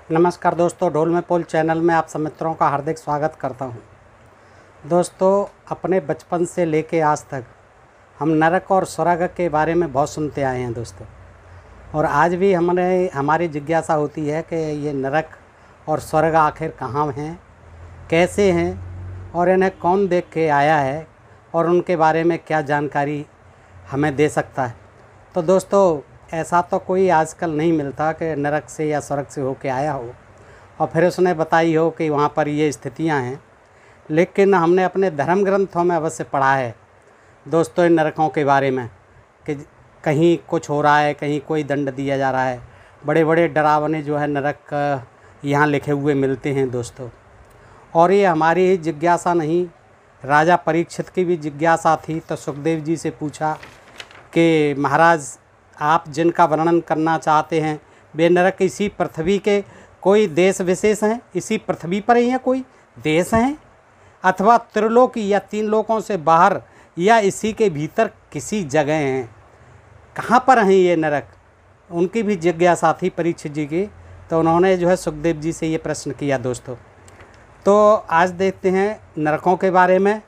नमस्कार दोस्तों, ढोल में पोल चैनल में आप सब मित्रों का हार्दिक स्वागत करता हूं। दोस्तों, अपने बचपन से लेके आज तक हम नरक और स्वर्ग के बारे में बहुत सुनते आए हैं दोस्तों। और आज भी हमारी जिज्ञासा होती है कि ये नरक और स्वर्ग आखिर कहाँ हैं, कैसे हैं और इन्हें कौन देख के आया है और उनके बारे में क्या जानकारी हमें दे सकता है। तो दोस्तों, ऐसा तो कोई आजकल नहीं मिलता कि नरक से या स्वर्ग से होके आया हो और फिर उसने बताई हो कि वहाँ पर ये स्थितियाँ हैं। लेकिन हमने अपने धर्म ग्रंथों में अवश्य पढ़ा है दोस्तों इन नरकों के बारे में कि कहीं कुछ हो रहा है, कहीं कोई दंड दिया जा रहा है। बड़े बड़े डरावने जो है नरक यहाँ लिखे हुए मिलते हैं दोस्तों। और ये हमारी ही जिज्ञासा नहीं, राजा परीक्षित की भी जिज्ञासा थी। तो सुखदेव जी से पूछा कि महाराज, आप जिनका वर्णन करना चाहते हैं वे नरक इसी पृथ्वी के कोई देश विशेष हैं, इसी पृथ्वी पर ही हैं कोई देश हैं, अथवा त्रिलोक या तीन लोकों से बाहर या इसी के भीतर किसी जगह हैं, कहाँ पर हैं ये नरक? उनकी भी जिज्ञासा थी परीक्षित जी की। तो उन्होंने जो है सुखदेव जी से ये प्रश्न किया दोस्तों। तो आज देखते हैं नरकों के बारे में।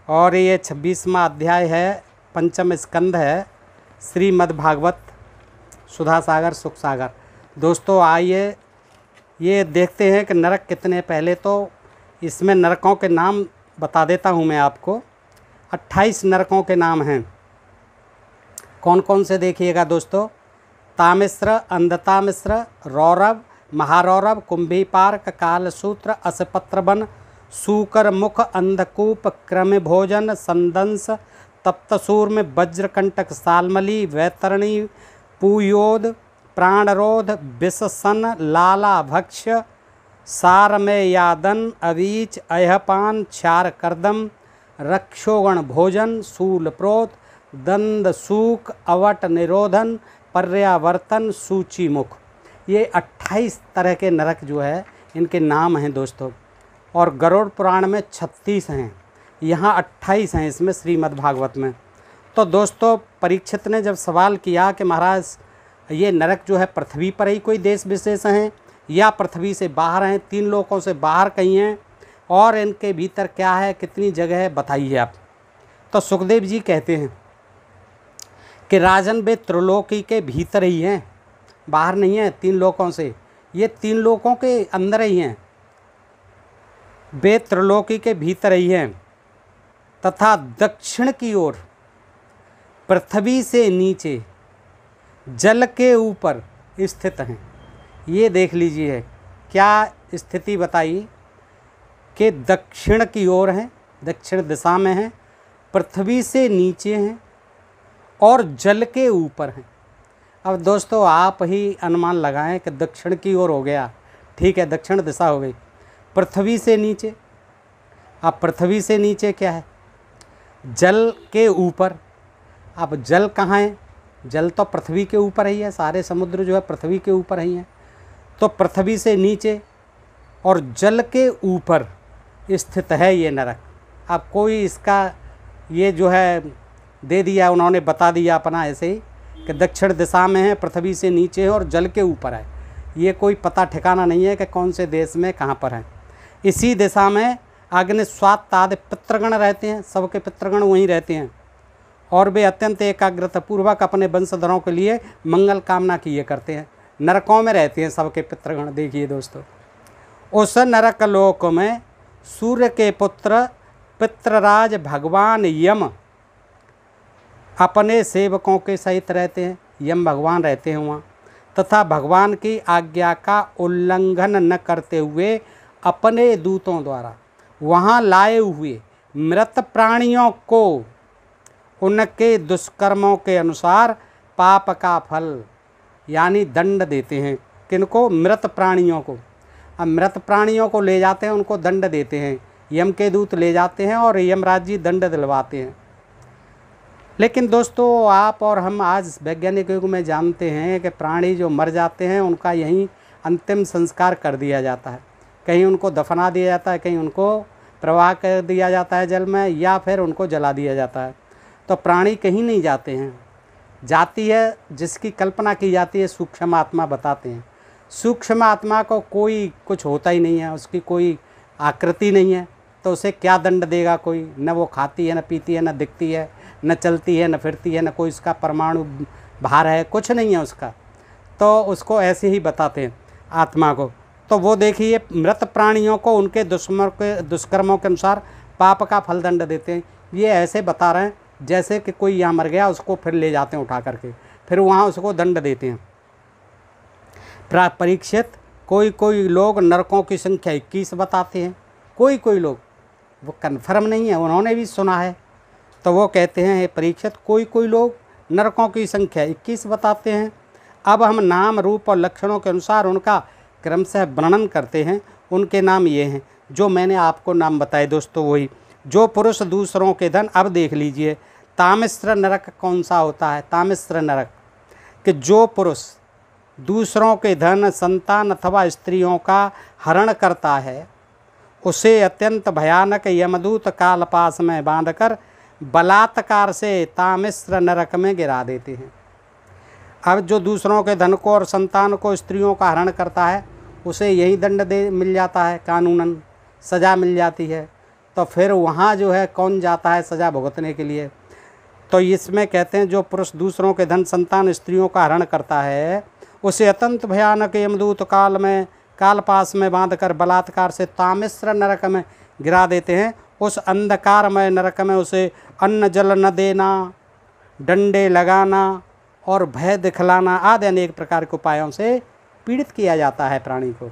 और ये 26वां अध्याय है, पंचम स्कंद है, श्रीमद् भागवत सुधा सागर सुख सागर। दोस्तों आइए ये देखते हैं कि नरक कितने। पहले तो इसमें नरकों के नाम बता देता हूँ मैं आपको। 28 नरकों के नाम हैं। कौन कौन से देखिएगा दोस्तों? तामिश्र, अंधतामिश्र, रौरव, महारौरव, कुंभीपार्क, कालसूत्र, असपत्रवन, सूकर मुख, अंधकूप, क्रम भोजन, संदंस, तप्तसूर में वज्रकंटक, सालमली, वैतरणी, पूयोद, प्राणरोध, विषसन, लाला भक्ष्य, सारमय यादन, अवीच, अयहपान, क्षार कर्दम, रक्षोगण भोजन, शूलप्रोत, दंद सूक, अवट निरोधन, पर्यावर्तन, सूचीमुख। ये 28 तरह के नरक जो है इनके नाम हैं दोस्तों। और गरुड़ पुराण में 36 हैं, यहाँ 28 हैं इसमें श्रीमद् भागवत में। तो दोस्तों, परीक्षित ने जब सवाल किया कि महाराज ये नरक जो है पृथ्वी पर ही कोई देश विशेष हैं या पृथ्वी से बाहर हैं, तीन लोकों से बाहर कहीं हैं, और इनके भीतर क्या है, कितनी जगह है, बताइए आप। तो सुखदेव जी कहते हैं कि राजन वे त्रिलोकी के भीतर ही हैं, बाहर नहीं हैं तीन लोकों से, ये तीन लोकों के अंदर ही हैं, वे त्रिलोकी के भीतर ही हैं, तथा दक्षिण की ओर पृथ्वी से नीचे जल के ऊपर स्थित हैं। ये देख लीजिए क्या स्थिति बताई कि दक्षिण की ओर हैं, दक्षिण दिशा में हैं, पृथ्वी से नीचे हैं और जल के ऊपर हैं। अब दोस्तों आप ही अनुमान लगाएं कि दक्षिण की ओर हो गया, ठीक है, दक्षिण दिशा हो गई, पृथ्वी से नीचे। अब पृथ्वी से नीचे क्या है? जल के ऊपर। अब जल कहाँ है? जल तो पृथ्वी के ऊपर ही है, सारे समुद्र जो है पृथ्वी के ऊपर ही हैं। तो पृथ्वी से नीचे और जल के ऊपर स्थित है ये नरक। अब कोई इसका ये जो है दे दिया, उन्होंने बता दिया अपना ऐसे ही कि दक्षिण दिशा में है, पृथ्वी से नीचे है और जल के ऊपर है। ये कोई पता ठिकाना नहीं है कि कौन से देश में कहाँ पर है। इसी दिशा में अग्निस्वात आदि पितृगण रहते हैं, सबके पितृगण वहीं रहते हैं और वे अत्यंत एकाग्रता पूर्वक अपने वंशधरों के लिए मंगल कामना किए करते हैं। नरकों में रहते हैं सबके पितृगण। देखिए दोस्तों, उस नरक लोक में सूर्य के पुत्र पितृराज भगवान यम अपने सेवकों के सहित रहते हैं। यम भगवान रहते हैं वहाँ, तथा भगवान की आज्ञा का उल्लंघन न करते हुए अपने दूतों द्वारा वहाँ लाए हुए मृत प्राणियों को उनके दुष्कर्मों के अनुसार पाप का फल यानी दंड देते हैं। किनको? मृत प्राणियों को। अब मृत प्राणियों को ले जाते हैं, उनको दंड देते हैं, यम के दूत ले जाते हैं और यमराज जी दंड दिलवाते हैं। लेकिन दोस्तों आप और हम आज वैज्ञानिक युग में जानते हैं कि प्राणी जो मर जाते हैं उनका यहीं अंतिम संस्कार कर दिया जाता है। कहीं उनको दफना दिया जाता है, कहीं उनको प्रवाह कर दिया जाता है जल में, या फिर उनको जला दिया जाता है। तो प्राणी कहीं नहीं जाते हैं, जाती है जिसकी कल्पना की जाती है सूक्ष्म आत्मा बताते हैं। सूक्ष्म आत्मा को कोई कुछ होता ही नहीं है, उसकी कोई आकृति नहीं है, तो उसे क्या दंड देगा कोई? न वो खाती है, न पीती है, न दिखती है, न चलती है, न फिरती है, न कोई उसका परमाणु भार है, कुछ नहीं है उसका। तो उसको ऐसे ही बताते हैं आत्मा को। तो वो देखिए मृत प्राणियों को उनके दुष्कर्मों के अनुसार पाप का फल दंड देते हैं। ये ऐसे बता रहे हैं जैसे कि कोई यहाँ मर गया, उसको फिर ले जाते हैं उठा करके, फिर वहाँ उसको दंड देते हैं। परीक्षित, कोई कोई लोग नरकों की संख्या 21 बताते हैं, कोई लोग, वो कन्फर्म नहीं है, उन्होंने भी सुना है। तो वो कहते हैं, हे परीक्षित, कोई लोग नरकों की संख्या 21 बताते हैं। अब हम नाम रूप और लक्षणों के अनुसार उनका क्रमशः वर्णन करते हैं। उनके नाम ये हैं जो मैंने आपको नाम बताए दोस्तों, वही जो पुरुष दूसरों के धन। अब देख लीजिए तामिश्र नरक कौन सा होता है? तामिश्र नरक, कि जो पुरुष दूसरों के धन, संतान अथवा स्त्रियों का हरण करता है, उसे अत्यंत भयानक यमदूत कालपास में बांधकर बलात्कार से तामिश्र नरक में गिरा देते हैं। अब जो दूसरों के धन को और संतान को, स्त्रियों का हरण करता है, उसे यही दंड मिल जाता है, कानूनन सज़ा मिल जाती है। तो फिर वहाँ जो है कौन जाता है सज़ा भुगतने के लिए? तो इसमें कहते हैं जो पुरुष दूसरों के धन, संतान, स्त्रियों का हरण करता है, उसे अत्यंत भयानक यमदूत कालपास में बांधकर बलात्कार से तामिश्र नरक में गिरा देते हैं। उस अंधकारमय नरक में उसे अन्न जल न देना, डंडे लगाना और भय दिखलाना आदि अनेक प्रकार के उपायों से पीड़ित किया जाता है प्राणी को।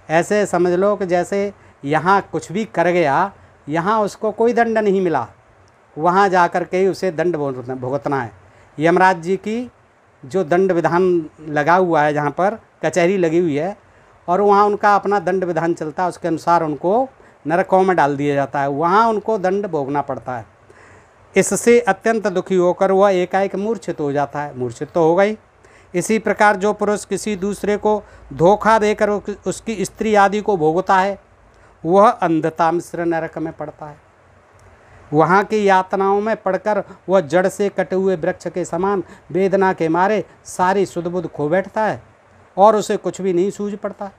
ऐसे समझ लो कि जैसे यहाँ कुछ भी कर गया, यहाँ उसको कोई दंड नहीं मिला, वहाँ जा कर के ही उसे दंड भुगतना है। यमराज जी की जो दंड विधान लगा हुआ है, जहाँ पर कचहरी लगी हुई है, और वहाँ उनका अपना दंड विधान चलता है, उसके अनुसार उनको नरकों में डाल दिया जाता है, वहाँ उनको दंड भोगना पड़ता है। इससे अत्यंत दुखी होकर वह एकाएक मूर्छित हो जाता है। मूर्छित तो हो गई। इसी प्रकार जो पुरुष किसी दूसरे को धोखा देकर उसकी स्त्री आदि को भोगता है, वह अंधता मिश्र नरक में पड़ता है। वहाँ की यातनाओं में पड़कर वह जड़ से कटे हुए वृक्ष के समान वेदना के मारे सारी सुध बुध खो बैठता है और उसे कुछ भी नहीं सूझ पड़ता।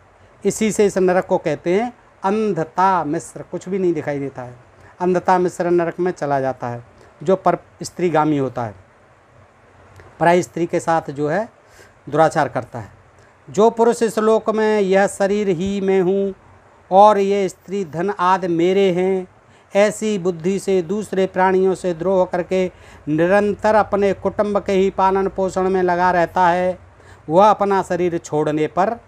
इसी से इस नरक को कहते हैं अंधता मिश्र, कुछ भी नहीं दिखाई देता है। अंधता मिश्र नरक में चला जाता है जो पर स्त्रीगामी होता है, पराई स्त्री के साथ जो है दुराचार करता है। जो पुरुष इस लोक में यह शरीर ही में हूँ और ये स्त्री धन आदि मेरे हैं, ऐसी बुद्धि से दूसरे प्राणियों से द्रोह करके निरंतर अपने कुटुंब के ही पालन पोषण में लगा रहता है, वह अपना शरीर छोड़ने पर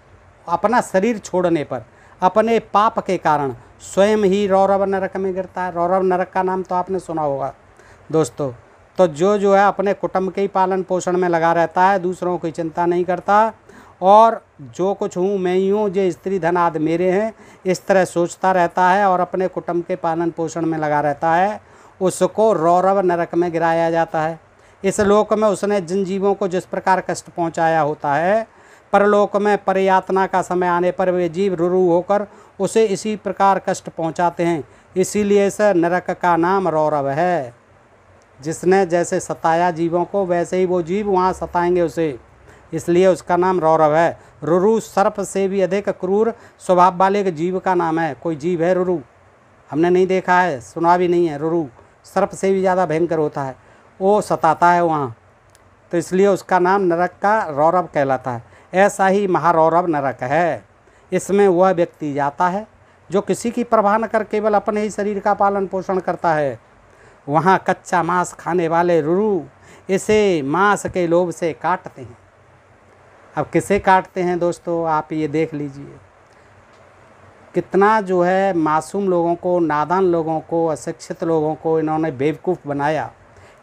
अपने पाप के कारण स्वयं ही रौरव नरक में गिरता है। रौरव नरक का नाम तो आपने सुना होगा दोस्तों। तो जो है अपने कुटुंब के ही पालन पोषण में लगा रहता है, दूसरों की चिंता नहीं करता, और जो कुछ हूँ मैं ही हूँ, जो स्त्री धन आदि मेरे हैं, इस तरह सोचता रहता है और अपने कुटुंब के पालन पोषण में लगा रहता है, उसको रौरव नरक में गिराया जाता है। इस लोक में उसने जिन जीवों को जिस प्रकार कष्ट पहुँचाया होता है, परलोक में परयातना का समय आने पर वे जीव रुरु होकर उसे इसी प्रकार कष्ट पहुँचाते हैं। इसीलिए इस नरक का नाम रौरव है। जिसने जैसे सताया जीवों को, वैसे ही वो जीव वहाँ सताएंगे उसे, इसलिए उसका नाम रौरव है। रुरु सर्प से भी अधिक क्रूर स्वभाव वाले एक जीव का नाम है। कोई जीव है रुरु, हमने नहीं देखा है, सुना भी नहीं है। रुरु सर्प से भी ज़्यादा भयंकर होता है, वो सताता है वहाँ, तो इसलिए उसका नाम नरक का रौरव कहलाता है। ऐसा ही महारौरव नरक है। इसमें वह व्यक्ति जाता है जो किसी की परवाह न कर केवल अपने ही शरीर का पालन पोषण करता है। वहाँ कच्चा मांस खाने वाले रुरु इसे मांस के लोभ से काटते हैं। अब किसे काटते हैं दोस्तों, आप ये देख लीजिए। कितना जो है मासूम लोगों को, नादान लोगों को, अशिक्षित लोगों को इन्होंने बेवकूफ़ बनाया,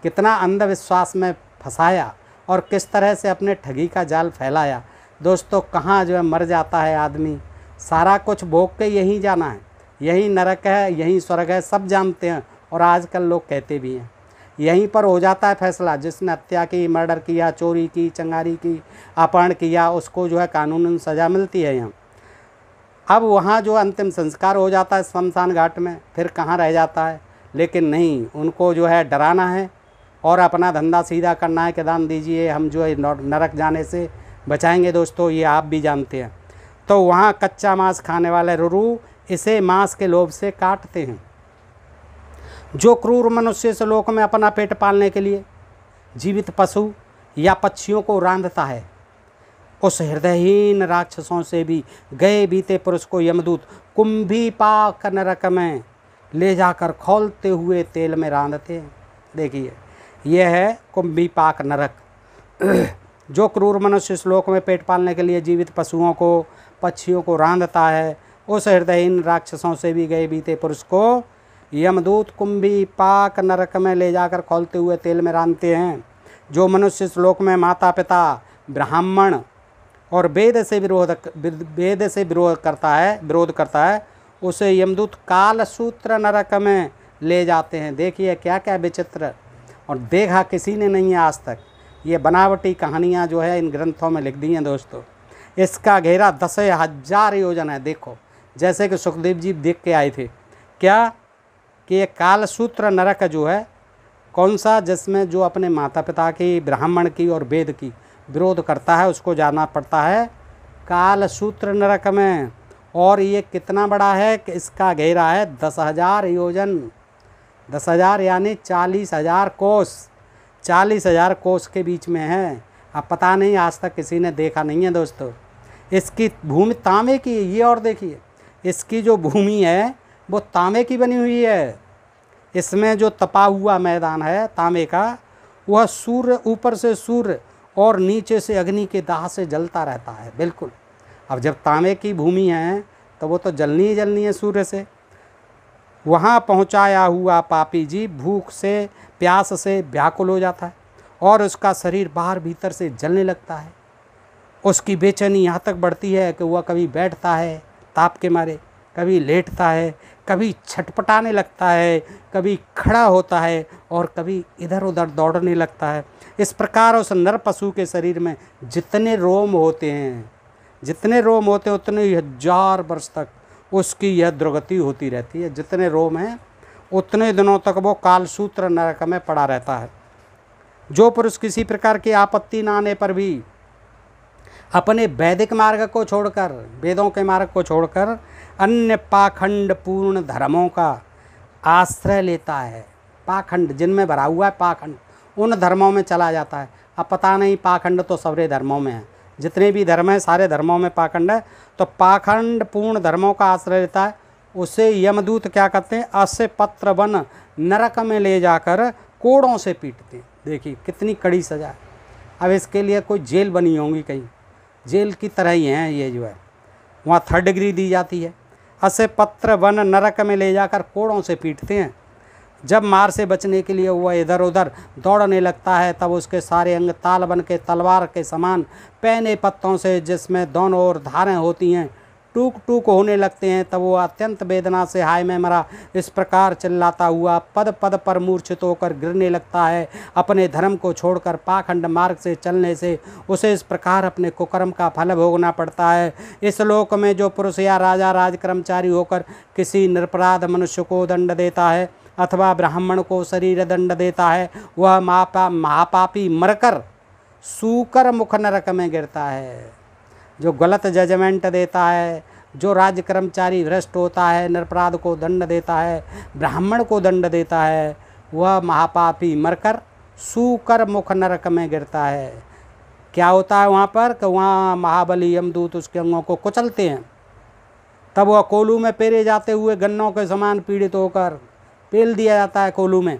कितना अंधविश्वास में फंसाया और किस तरह से अपने ठगी का जाल फैलाया। दोस्तों कहाँ जो है मर जाता है आदमी, सारा कुछ भोग के यहीं जाना है, यहीं नरक है, यहीं स्वर्ग है, सब जानते हैं और आजकल लोग कहते भी हैं। यहीं पर हो जाता है फैसला। जिसने हत्या की, मर्डर किया, चोरी की, चंगारी की, अपहरण किया, उसको जो है कानूनन सज़ा मिलती है यहाँ। अब वहाँ जो अंतिम संस्कार हो जाता है शमशान घाट में, फिर कहाँ रह जाता है। लेकिन नहीं, उनको जो है डराना है और अपना धंधा सीधा करना है कि दान दीजिए, हम जो है नरक जाने से बचाएंगे दोस्तों, ये आप भी जानते हैं। तो वहाँ कच्चा मांस खाने वाले रुरु इसे मांस के लोभ से काटते हैं। जो क्रूर मनुष्य इस लोक में अपना पेट पालने के लिए जीवित पशु या पक्षियों को रांधता है, उस हृदयहीन राक्षसों से भी गए बीते पुरुष को यमदूत कुंभीपाक नरक में ले जाकर खौलते हुए तेल में रांधते हैं। देखिए, यह है कुंभीपाक नरक। जो क्रूर मनुष्य इस लोक में पेट पालने के लिए जीवित पशुओं को पक्षियों को रांधता है, उस हृदयहीन राक्षसों से भी गए बीते पुरुष को यमदूत कुंभीपाक नरक में ले जाकर खौलते हुए तेल में रांधते हैं। जो मनुष्य इस लोक में माता पिता ब्राह्मण और वेद से विरोध करता है उसे यमदूत कालसूत्र नरक में ले जाते हैं। देखिए क्या क्या विचित्र, और देखा किसी ने नहीं है आज तक। ये बनावटी कहानियाँ जो है इन ग्रंथों में लिख दी हैं दोस्तों। इसका घेरा 10,000 योजन है। देखो, जैसे कि सुखदेव जी देख के आए थे क्या कि ये कालसूत्र नरक जो है कौन सा, जिसमें जो अपने माता पिता की ब्राह्मण की और वेद की विरोध करता है उसको जाना पड़ता है कालसूत्र नरक में। और ये कितना बड़ा है कि इसका घेरा है 10,000 योजन। 10,000 यानी 40,000 कोस। 40,000 कोस के बीच में है। अब पता नहीं, आज तक किसी ने देखा नहीं है दोस्तों। इसकी भूमि तांबे की है ये, और देखिए इसकी जो भूमि है वो तांबे की बनी हुई है। इसमें जो तपा हुआ मैदान है तांबे का, वह सूर्य, ऊपर से सूर्य और नीचे से अग्नि के दाह से जलता रहता है। बिल्कुल, अब जब तांबे की भूमि है तो वो तो जलनी ही जलनी है सूर्य से। वहाँ पहुँचाया हुआ पापी जीव भूख से प्यास से व्याकुल हो जाता है और उसका शरीर बाहर भीतर से जलने लगता है। उसकी बेचैनी यहाँ तक बढ़ती है कि वह कभी बैठता है ताप के मारे, कभी लेटता है, कभी छटपटाने लगता है, कभी खड़ा होता है और कभी इधर उधर दौड़ने लगता है। इस प्रकार उस नर पशु के शरीर में जितने रोम होते हैं उतने ही 1000 वर्ष तक उसकी यह दुर्गति होती रहती है। जितने रोम हैं उतने दिनों तक वो कालसूत्र नरक में पड़ा रहता है। जो पुरुष किसी प्रकार की आपत्ति न आने पर भी अपने वैदिक मार्ग को छोड़कर, वेदों के मार्ग को छोड़कर अन्य पाखंड पूर्ण धर्मों का आश्रय लेता है, पाखंड जिनमें भरा हुआ है पाखंड, उन धर्मों में चला जाता है। अब पता नहीं, पाखंड तो सारे धर्मों में है, जितने भी धर्म हैं सारे धर्मों में पाखंड है। तो पाखंड पूर्ण धर्मों का आश्रय लेता है, उसे यमदूत क्या करते हैं, अस्य पत्र बन नरक में ले जाकर कोड़ों से पीटते हैं। देखिए कितनी कड़ी सजा है। अब इसके लिए कोई जेल बनी होंगी, कहीं जेल की तरह ही है ये जो है, वहाँ 3rd डिग्री दी जाती है। अस्य पत्र वन नरक में ले जाकर कोड़ों से पीटते हैं। जब मार से बचने के लिए वह इधर उधर दौड़ने लगता है तब उसके सारे अंग ताल बन के तलवार के समान पैने पत्तों से, जिसमें दोनों ओर धारें होती हैं, टूक टूक होने लगते हैं। तब वो अत्यंत वेदना से हाय मैं मरा इस प्रकार चिल्लाता हुआ पद पद पर मूर्छित होकर गिरने लगता है। अपने धर्म को छोड़कर पाखंड मार्ग से चलने से उसे इस प्रकार अपने कुकर्म का फल भोगना पड़ता है। इस लोक में जो पुरुष या राजा राजकर्मचारी होकर किसी निरपराध मनुष्य को दंड देता है अथवा ब्राह्मण को शरीर दंड देता है, वह महापापी मरकर सूकर मुख नरक में गिरता है। जो गलत जजमेंट देता है, जो राज्य कर्मचारी भ्रष्ट होता है, निरपराध को दंड देता है, ब्राह्मण को दंड देता है, वह महापापी मरकर सूकर मुख नरक में गिरता है। क्या होता है वहाँ पर कि वहाँ महाबली यमदूत उसके अंगों को कुचलते हैं। तब वह कोलू में पेरे जाते हुए गन्नों के समान पीड़ित होकर पेल दिया जाता है कोलू में।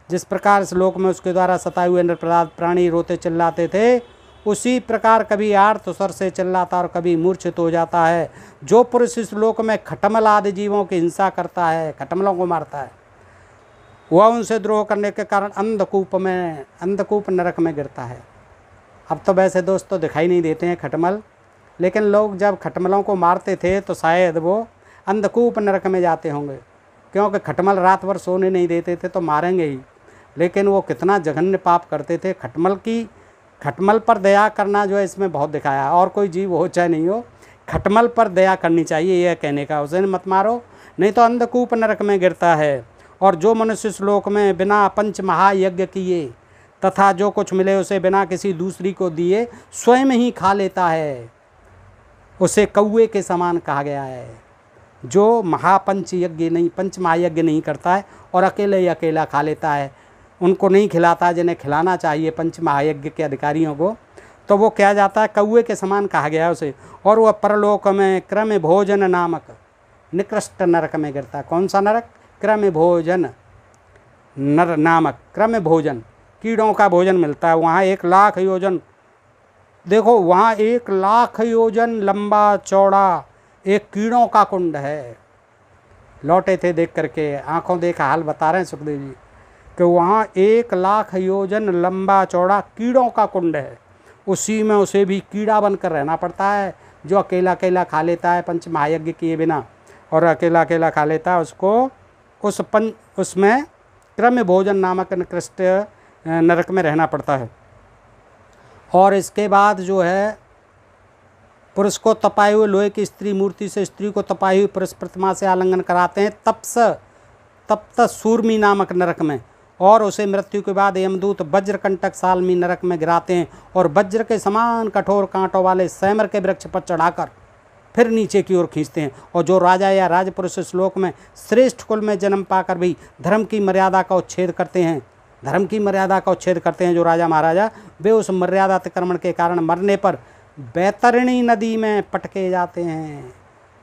जिस प्रकार इस लोक में उसके द्वारा सताए हुए निरपराध प्राणी रोते चिल्लाते थे, उसी प्रकार कभी आर्त स्वर से चिल्लाता और कभी मूर्छित हो जाता है। जो पुरुष इस लोक में खटमल आदि जीवों की हिंसा करता है, खटमलों को मारता है, वह उनसे द्रोह करने के कारण अंधकूप नरक में गिरता है। अब तो वैसे दोस्तों दिखाई नहीं देते हैं खटमल, लेकिन लोग जब खटमलों को मारते थे तो शायद वो अंधकूप नरक में जाते होंगे, क्योंकि खटमल रात भर सोने नहीं देते थे तो मारेंगे ही। लेकिन वो कितना जघन्य पाप करते थे। खटमल पर दया करना जो है इसमें बहुत दिखाया है। और कोई जीव हो चाहे नहीं हो, खटमल पर दया करनी चाहिए, यह कहने का। उसे मत मारो, नहीं तो अंधकूप नरक में गिरता है। और जो मनुष्य श्लोक में बिना पंच महायज्ञ किए तथा जो कुछ मिले उसे बिना किसी दूसरी को दिए स्वयं ही खा लेता है, उसे कौवे के समान कहा गया है। जो महापंच यज्ञ नहीं, पंच महायज्ञ नहीं करता है और अकेले ही अकेला खा लेता है, उनको नहीं खिलाता जिन्हें खिलाना चाहिए पंच महायज्ञ के अधिकारियों को, तो वो क्या जाता है, कौवे के समान कहा गया है उसे। और वह परलोक में क्रम भोजन नामक निकृष्ट नरक में गिरता है। कौन सा नरक? क्रम भोजन नर नामक, क्रम भोजन, कीड़ों का भोजन मिलता है। वहाँ 1,00,000 योजन, देखो वहाँ 1,00,000 योजन लंबा चौड़ा एक कीड़ों का कुंड है। लौटे थे देख करके, आंखों देखा हाल बता रहे हैं सुखदेव जी कि वहाँ 1,00,000 योजन लंबा चौड़ा कीड़ों का कुंड है। उसी में उसे भी कीड़ा बनकर रहना पड़ता है। जो अकेला अकेला खा लेता है पंच महायज्ञ किए बिना और अकेला अकेला खा लेता है, उसको उसमें क्रम भोजन नामक निकृष्ट नरक में रहना पड़ता है। और इसके बाद जो है, पुरुष को तपाए हुए लोहे की स्त्री मूर्ति से स्त्री को तपाई हुई पुरुष प्रतिमा से आलिंगन कराते हैं तप्त सूर्मी नामक नरक में। और उसे मृत्यु के बाद यमदूत वज्रकंटक सालमी नरक में गिराते हैं और वज्र के समान कठोर कांटों वाले सैमर के वृक्ष पर चढ़ाकर फिर नीचे की ओर खींचते हैं। और जो राजा या राजपुरुष इस लोक में श्रेष्ठ कुल में जन्म पाकर भी धर्म की मर्यादा का उच्छेद करते हैं, धर्म की मर्यादा का उच्छेद करते हैं जो राजा महाराजा, वे उस मर्यादा अतिक्रमण के कारण मरने पर बैतरणी नदी में पटके जाते हैं।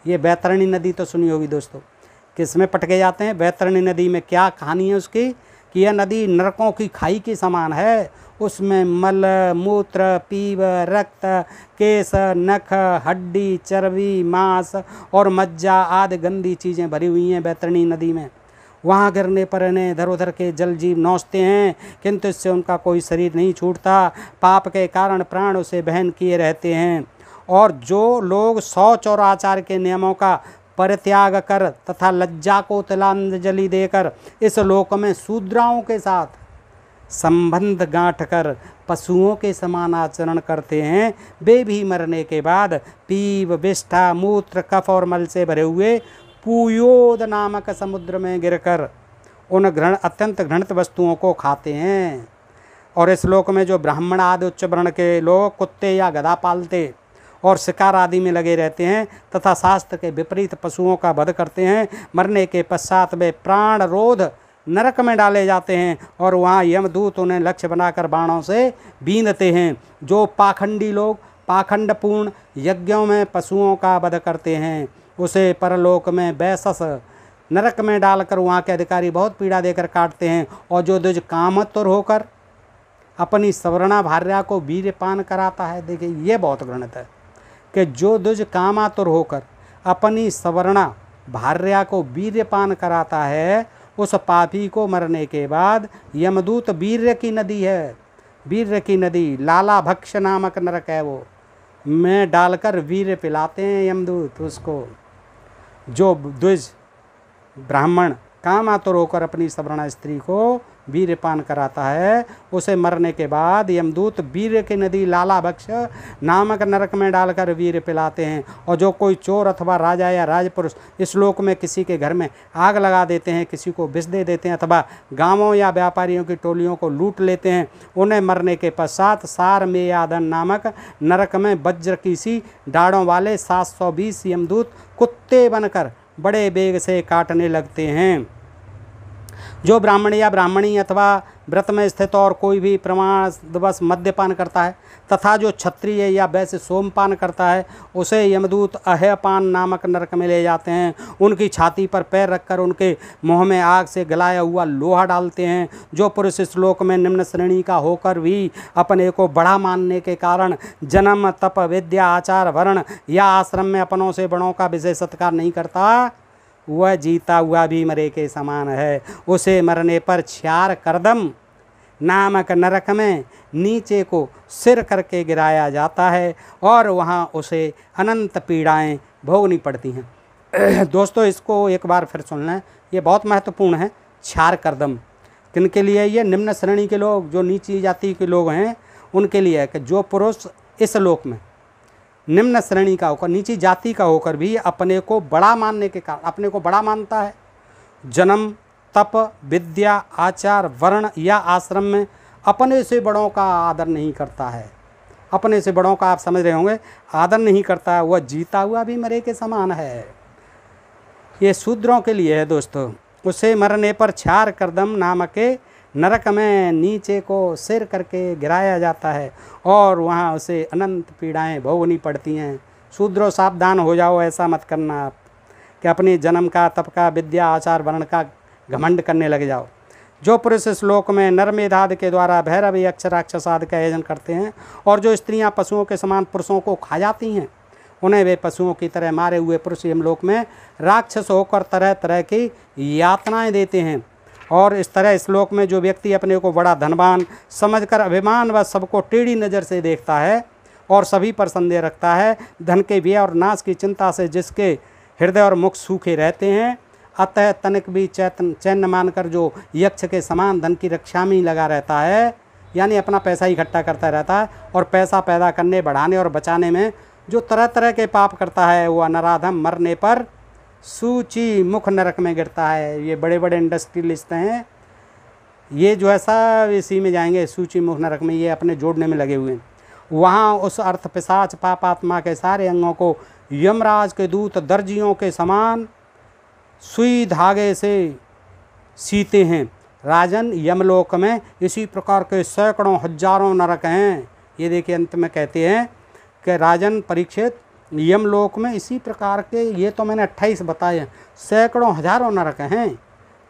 ये बैतरणी नदी तो सुनी होगी दोस्तों, किस में पटके जाते हैं? बैतरणी नदी में। क्या कहानी है उसकी कि यह नदी नरकों की खाई के समान है। उसमें मल, मूत्र, पीव, रक्त, केस, नख, हड्डी, चर्बी, मांस और मज्जा आदि गंदी चीज़ें भरी हुई हैं बैतरणी नदी में। वहाँ गिरने पर इन्हें इधर उधर के जल जीव नोचते हैं, किंतु इससे उनका कोई शरीर नहीं छूटता। पाप के कारण प्राण उसे बहन किए रहते हैं। और जो लोग शौच और आचार के नियमों का परित्याग कर तथा लज्जा को तिलांजलि देकर इस लोक में शूद्राओं के साथ संबंध गांठ कर पशुओं के समान आचरण करते हैं, वे भी मरने के बाद पीव, विष्ठा, मूत्र, कफ और मल से भरे हुए पूयोद नामक समुद्र में गिरकर उन अत्यंत घृणित वस्तुओं को खाते हैं। और इस लोक में जो ब्राह्मण आदि उच्च वर्ण के लोग कुत्ते या गधा पालते और शिकार आदि में लगे रहते हैं तथा शास्त्र के विपरीत पशुओं का वध करते हैं, मरने के पश्चात वे प्राण रोध नरक में डाले जाते हैं और वहाँ यमदूत उन्हें लक्ष्य बनाकर बाणों से बींधते हैं। जो पाखंडी लोग पाखंडपूर्ण यज्ञों में पशुओं का वध करते हैं, उसे परलोक में वैसस नरक में डालकर वहाँ के अधिकारी बहुत पीड़ा देकर काटते हैं। और जो द्विज कामतुर होकर अपनी सवर्णा भार्या को वीर्यपान कराता है, देखिए ये बहुत घृणित है कि जो द्विज कामातुर होकर अपनी सवर्णा भार्या को वीर्यपान कराता है, उस पापी को मरने के बाद यमदूत वीर्य की नदी है, वीर्य की नदी लाला भक्ष नामक नरक है, वो में डालकर वीर्य पिलाते हैं यमदूत उसको। जो द्विज ब्राह्मण कामातुर होकर अपनी सवर्णा स्त्री को वीर्यपान कराता है, उसे मरने के बाद यमदूत वीर्य की नदी लाला भक्ष नामक नरक में डालकर वीर्य पिलाते हैं। और जो कोई चोर अथवा राजा या राजपुरुष इस लोक में किसी के घर में आग लगा देते हैं, किसी को विष दे देते हैं अथवा गांवों या व्यापारियों की टोलियों को लूट लेते हैं, उन्हें मरने के पश्चात सार में यादन नामक नरक में वज्र की सी डाढ़ों वाले 720 यमदूत कुत्ते बनकर बड़े बेग से काटने लगते हैं। जो ब्राह्मण या ब्राह्मणी अथवा व्रत में स्थित और कोई भी प्रमाणवश मद्यपान करता है तथा जो क्षत्रिय या वैश्य सोमपान करता है, उसे यमदूत अहयपान नामक नरक में ले जाते हैं। उनकी छाती पर पैर रखकर उनके मुंह में आग से गलाया हुआ लोहा डालते हैं। जो पुरुष इस लोक में निम्न श्रेणी का होकर भी अपने को बड़ा मानने के कारण जन्म, तप, विद्या, आचार, वर्ण या आश्रम में अपनों से बड़ों का विशेष सत्कार नहीं करता, वह जीता हुआ भी मरे के समान है। उसे मरने पर छ्यार करदम नामक नरक में नीचे को सिर करके गिराया जाता है और वहाँ उसे अनंत पीड़ाएं भोगनी पड़ती हैं। दोस्तों इसको एक बार फिर सुन लें, ये बहुत महत्वपूर्ण है। छ्यार करदम किन के लिए? ये निम्न श्रेणी के लोग, जो नीची जाति के लोग हैं, उनके लिए है कि जो पुरुष इस लोक में निम्न श्रेणी का होकर, नीची जाति का होकर भी अपने को बड़ा मानने के कारण अपने को बड़ा मानता है, जन्म, तप, विद्या, आचार, वर्ण या आश्रम में अपने से बड़ों का आदर नहीं करता है। अपने से बड़ों का आप समझ रहे होंगे, आदर नहीं करता, वह जीता हुआ भी मरे के समान है। ये शूद्रों के लिए है दोस्तों। उसे मरने पर छार करदम नामक नरक में नीचे को सिर करके गिराया जाता है और वहाँ उसे अनंत पीड़ाएं भोगनी पड़ती हैं। शूद्रों सावधान हो जाओ, ऐसा मत करना आप कि अपने जन्म का, तप का, विद्या, आचार, वर्ण का घमंड करने लग जाओ। जो पुरुष इस श्लोक में नरमेधाद के द्वारा भैरव यक्ष राक्षस आदि का आयोजन करते हैं और जो स्त्रियां पशुओं के समान पुरुषों को खा जाती हैं, उन्हें वे पशुओं की तरह मारे हुए पुरुष यमलोक में राक्षस होकर तरह तरह की यातनाएं देते हैं। और इस तरह इस श्लोक में जो व्यक्ति अपने को बड़ा धनवान समझकर अभिमान व सबको टेढ़ी नज़र से देखता है और सभी पर संदेह रखता है, धन के व्यय और नाश की चिंता से जिसके हृदय और मुख सूखे रहते हैं, अतः तनिक भी चैन मानकर जो यक्ष के समान धन की रक्षा में ही लगा रहता है, यानी अपना पैसा इकट्ठा करता रहता है और पैसा पैदा करने, बढ़ाने और बचाने में जो तरह तरह के पाप करता है, वह नराधम मरने पर सूची मुख नरक में गिरता है। ये बड़े बड़े इंडस्ट्रियलिस्ट हैं, ये जो है सब इसी में जाएंगे, सूची मुख नरक में, ये अपने जोड़ने में लगे हुए हैं। वहाँ उस अर्थ पिशाच पापात्मा के सारे अंगों को यमराज के दूत दर्जियों के समान सुई धागे से सीते हैं। राजन, यमलोक में इसी प्रकार के सैकड़ों हजारों नरक हैं। ये देखिए अंत में कहते हैं कि राजन परीक्षित, यमलोक में इसी प्रकार के, ये तो मैंने 28 बताए हैं, सैकड़ों हजारों नरक हैं।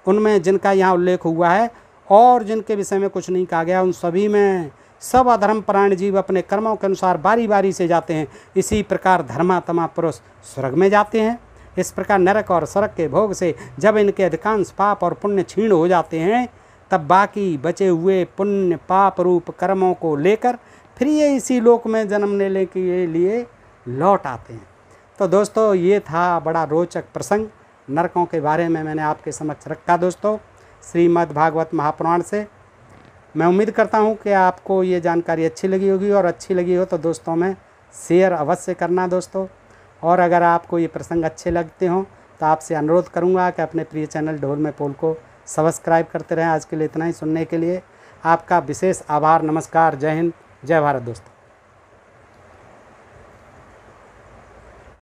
उनमें जिनका यहाँ उल्लेख हुआ है और जिनके विषय में कुछ नहीं कहा गया, उन सभी में सब अधर्म परायण जीव अपने कर्मों के अनुसार बारी बारी से जाते हैं। इसी प्रकार धर्मात्मा पुरुष स्वर्ग में जाते हैं। इस प्रकार नरक और स्वर्ग के भोग से जब इनके अधिकांश पाप और पुण्य क्षीण हो जाते हैं, तब बाकी बचे हुए पुण्य पाप रूप कर्मों को लेकर फिर ये इसी लोक में जन्म लेने के लिए लौट आते हैं। तो दोस्तों, ये था बड़ा रोचक प्रसंग, नरकों के बारे में मैंने आपके समक्ष रखा दोस्तों, श्रीमद् भागवत महापुराण से। मैं उम्मीद करता हूँ कि आपको ये जानकारी अच्छी लगी होगी, और अच्छी लगी हो तो दोस्तों में शेयर अवश्य करना दोस्तों। और अगर आपको ये प्रसंग अच्छे लगते हों तो आपसे अनुरोध करूँगा कि अपने प्रिय चैनल ढोल में पोल को सब्सक्राइब करते रहें। आज के लिए इतना ही। सुनने के लिए आपका विशेष आभार। नमस्कार, जय हिंद, जय भारत दोस्तों।